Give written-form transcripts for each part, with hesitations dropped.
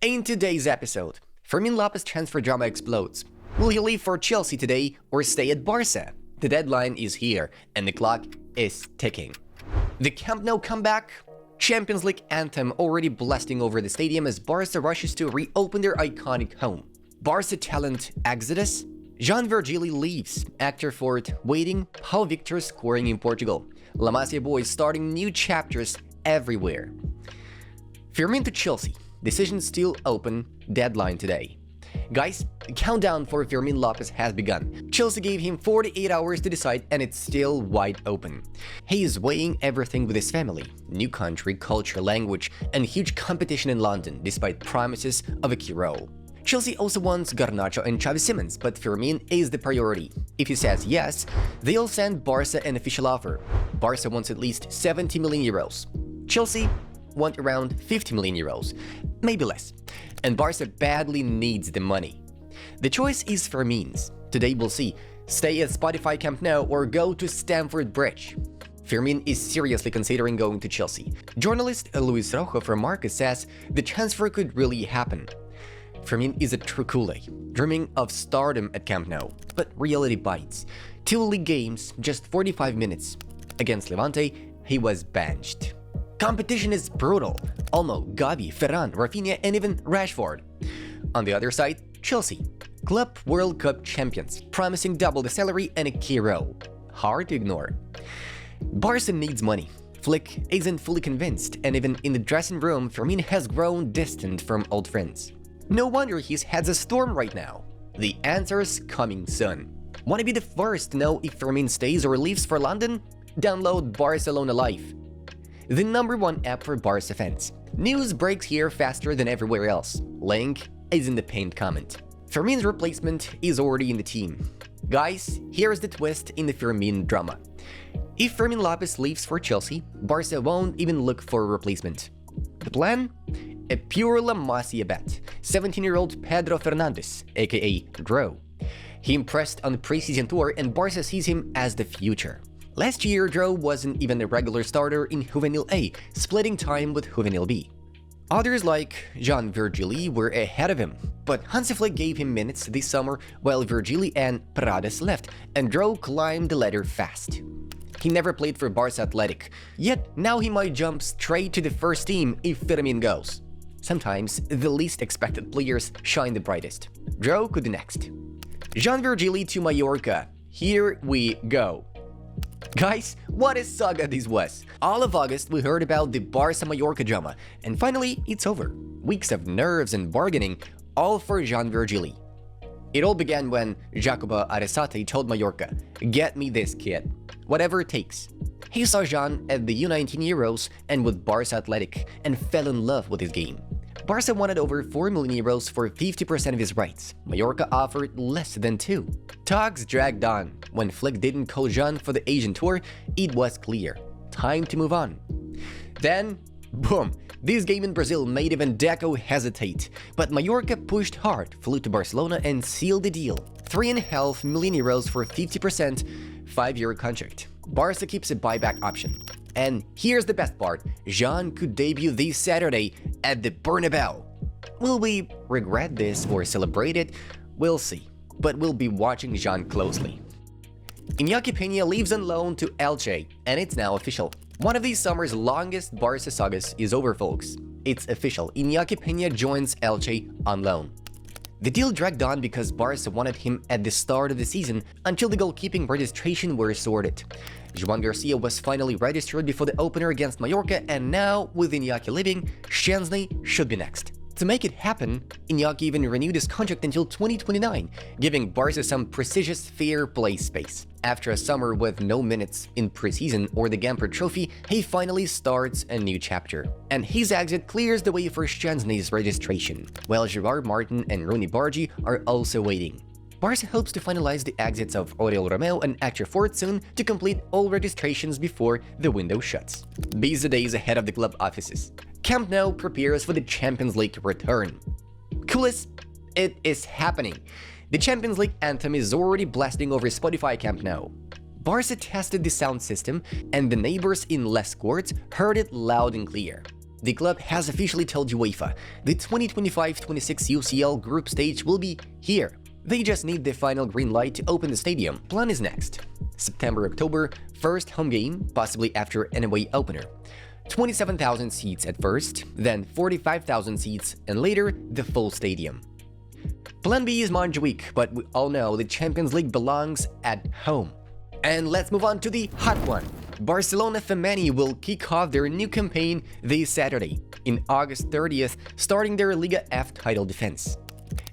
In today's episode, Fermín López transfer drama explodes. Will he leave for Chelsea today or stay at Barça? The deadline is here and the clock is ticking. The Camp Nou comeback? Champions League anthem already blasting over the stadium as Barça rushes to reopen their iconic home. Barça talent exodus? Jan Virgili leaves, Hector Fort waiting, Pau Victor scoring in Portugal. Lamasia boys starting new chapters everywhere. Fermin to Chelsea. Decision still open, deadline today. Guys, the countdown for Fermín López has begun. Chelsea gave him 48 hours to decide and it's still wide open. He is weighing everything with his family, new country, culture, language, and huge competition in London despite promises of a key role. Chelsea also wants Garnacho and Xavi Simons, but Fermín is the priority. If he says yes, they'll send Barça an official offer. Barça wants at least 70 million euros. Chelsea want around 50 million euros, maybe less. And Barça badly needs the money. The choice is Fermín's. Today we'll see, stay at Spotify Camp Nou or go to Stamford Bridge. Fermín is seriously considering going to Chelsea. Journalist Luis Rojo from Marca says the transfer could really happen. Fermín is a true Kool-Aid, dreaming of stardom at Camp Nou, but reality bites. 2 league games, just 45 minutes. Against Levante, he was benched. Competition is brutal. Olmo, Gavi, Ferran, Rafinha, and even Rashford. On the other side, Chelsea. Club World Cup champions, promising double the salary and a key role. Hard to ignore. Barca needs money. Flick isn't fully convinced, and even in the dressing room, Fermín has grown distant from old friends. No wonder his head's a storm right now. The answer's coming soon. Want to be the first to know if Fermín stays or leaves for London? Download Barcelona Live, the #1 app for Barça fans. News breaks here faster than everywhere else. Link is in the pinned comment. Fermín's replacement is already in the team. Guys, here's the twist in the Fermín drama. If Fermín López leaves for Chelsea, Barça won't even look for a replacement. The plan? A pure Lamasia bet. 17-year-old Pedro Fernandes, aka Dro. He impressed on the preseason tour and Barça sees him as the future. Last year, Dro wasn't even a regular starter in Juvenil A, splitting time with Juvenil B. Others like Jan Virgili were ahead of him, but Hansi Flick gave him minutes this summer while Vgili and Prades left, and Dro climbed the ladder fast. He never played for Barça Athletic, yet now he might jump straight to the first team if Fermín goes. Sometimes the least expected players shine the brightest. Dro could be next. Jan Virgili to Mayorca. Here we go. Guys, what a saga this was! All of August we heard about the Barça-Mayorca drama, and finally it's over. Weeks of nerves and bargaining, all for Jan Virgili. It all began when Jacobo Arrasate told Mayorca, "Get me this kid, whatever it takes." He saw Jan at the U19 Euros and with Barça Athletic and fell in love with his game. Barça wanted over 4 million euros for 50% of his rights. Mayorca offered less than 2. Talks dragged on. When Flick didn't call Jan for the Asian tour, it was clear. Time to move on. Then, boom! This game in Brazil made even Deco hesitate. But Mayorca pushed hard, flew to Barcelona and sealed the deal. 3.5 million euros for 50%, 5-year contract. Barça keeps a buyback option. And here's the best part, Jan could debut this Saturday at the Bernabeu. Will we regret this or celebrate it? We'll see, but we'll be watching Jan closely. Inyaki Peña leaves on loan to Elche, and it's now official. One of these summer's longest Barça sagas is over, folks. It's official, Inyaki Peña joins Elche on loan. The deal dragged on because Barça wanted him at the start of the season until the goalkeeping registration were sorted. Joan Garcia was finally registered before the opener against Mayorca, and now, with Iñaki leaving, Szczęsny should be next. To make it happen, Iñaki even renewed his contract until 2029, giving Barça some prestigious fair play space. After a summer with no minutes in preseason or the Gamper Trophy, he finally starts a new chapter. And his exit clears the way for Szczęsny's registration, while Gerard Martin and Rooney Bargi are also waiting. Barça hopes to finalize the exits of Oriol Romeu and Hector Fort soon to complete all registrations before the window shuts. Busy days ahead of the club offices. Camp Nou prepares for the Champions League return. Coolest, it is happening. The Champions League anthem is already blasting over Spotify Camp Nou. Barça tested the sound system, and the neighbors in Les Courts heard it loud and clear. the club has officially told UEFA the 2025-26 UCL group stage will be here. They just need the final green light to open the stadium. Plan is next. September-October, first home game, possibly after an away opener. 27,000 seats at first, then 45,000 seats, and later the full stadium. Plan B is Montjuic, but we all know the Champions League belongs at home. And let's move on to the hot one. Barcelona Femení will kick off their new campaign this Saturday, in August 30th, starting their Liga F title defense.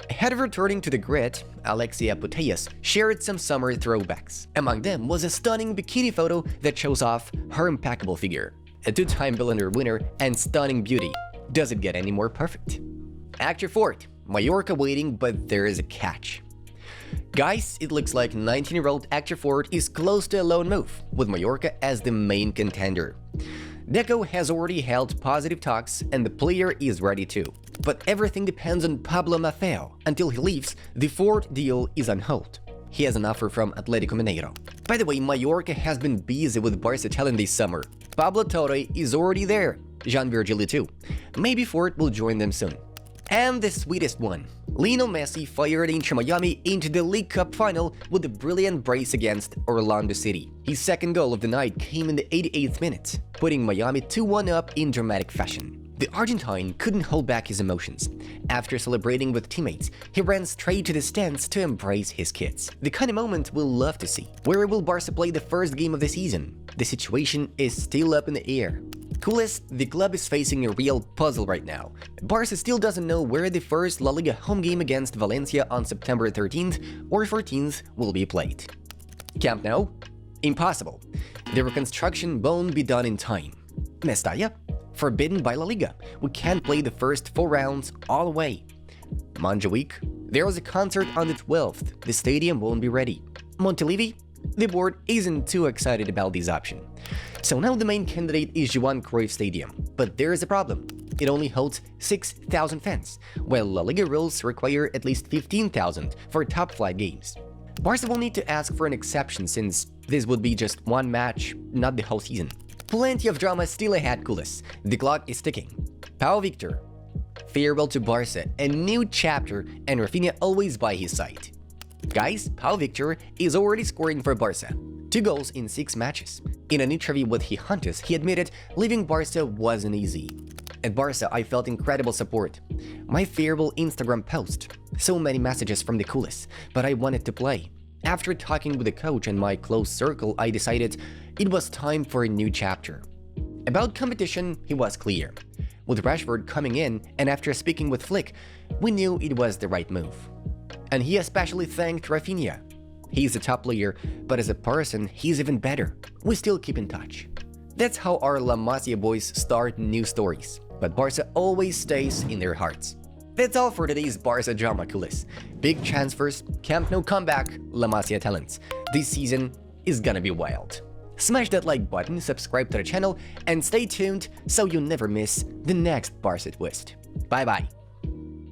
Ahead of returning to the grid, Alexia Putellas shared some summer throwbacks. Among them was a stunning bikini photo that shows off her impeccable figure. A two-time Ballon d'Or winner and stunning beauty. Does it get any more perfect? Hector Fort, Mayorca waiting, but there is a catch. Guys, it looks like 19-year-old Hector Fort is close to a loan move, with Mayorca as the main contender. Deco has already held positive talks and the player is ready too. But everything depends on Pablo Maffeo. Until he leaves, the Fort deal is on hold. He has an offer from Atlético Mineiro. By the way, Mayorca has been busy with Barça talent this summer. Pablo Torre is already there, Jan Virgili too. Maybe Fort will join them soon. And the sweetest one, Lionel Messi fired Inter Miami into the League Cup final with a brilliant brace against Orlando City. His second goal of the night came in the 88th minute, putting Miami 2-1 up in dramatic fashion. The Argentine couldn't hold back his emotions. After celebrating with teammates, he ran straight to the stands to embrace his kids. The kind of moment we'll love to see. Where will Barca play the first game of the season? The situation is still up in the air. Coolest, the club is facing a real puzzle right now. Barca still doesn't know where the first La Liga home game against Valencia on September 13th or 14th will be played. Camp Nou? Impossible. The reconstruction won't be done in time. Mestalla? Forbidden by La Liga. We can't play the first 4 rounds all the way. Montjuic? There was a concert on the 12th. The stadium won't be ready. Montilivi? The board isn't too excited about this option. So now the main candidate is Johan Cruyff Stadium, but there is a problem. It only holds 6,000 fans, while La Liga rules require at least 15,000 for top-flight games. Barca will need to ask for an exception since this would be just one match, not the whole season. Plenty of drama still ahead, coolest. The clock is ticking. Pau Victor. Farewell to Barca, a new chapter, and Rafinha always by his side. Guys, Pau Victor is already scoring for Barca. 2 goals in 6 matches. In an interview with Gigantes, he admitted leaving Barca wasn't easy. At Barca, I felt incredible support. My farewell Instagram post. So many messages from the coolest, but I wanted to play. After talking with the coach and my close circle, I decided it was time for a new chapter. About competition, he was clear. With Rashford coming in, and after speaking with Flick, we knew it was the right move. And he especially thanked Rafinha. He's a top player, but as a person, he's even better. We still keep in touch. That's how our Lamasia boys start new stories, but Barca always stays in their hearts. That's all for today's Barca drama, coolest. Big transfers, Camp Nou comeback, Lamasia talents. This season is gonna be wild. Smash that like button, subscribe to the channel, and stay tuned so you never miss the next Barca twist. Bye bye.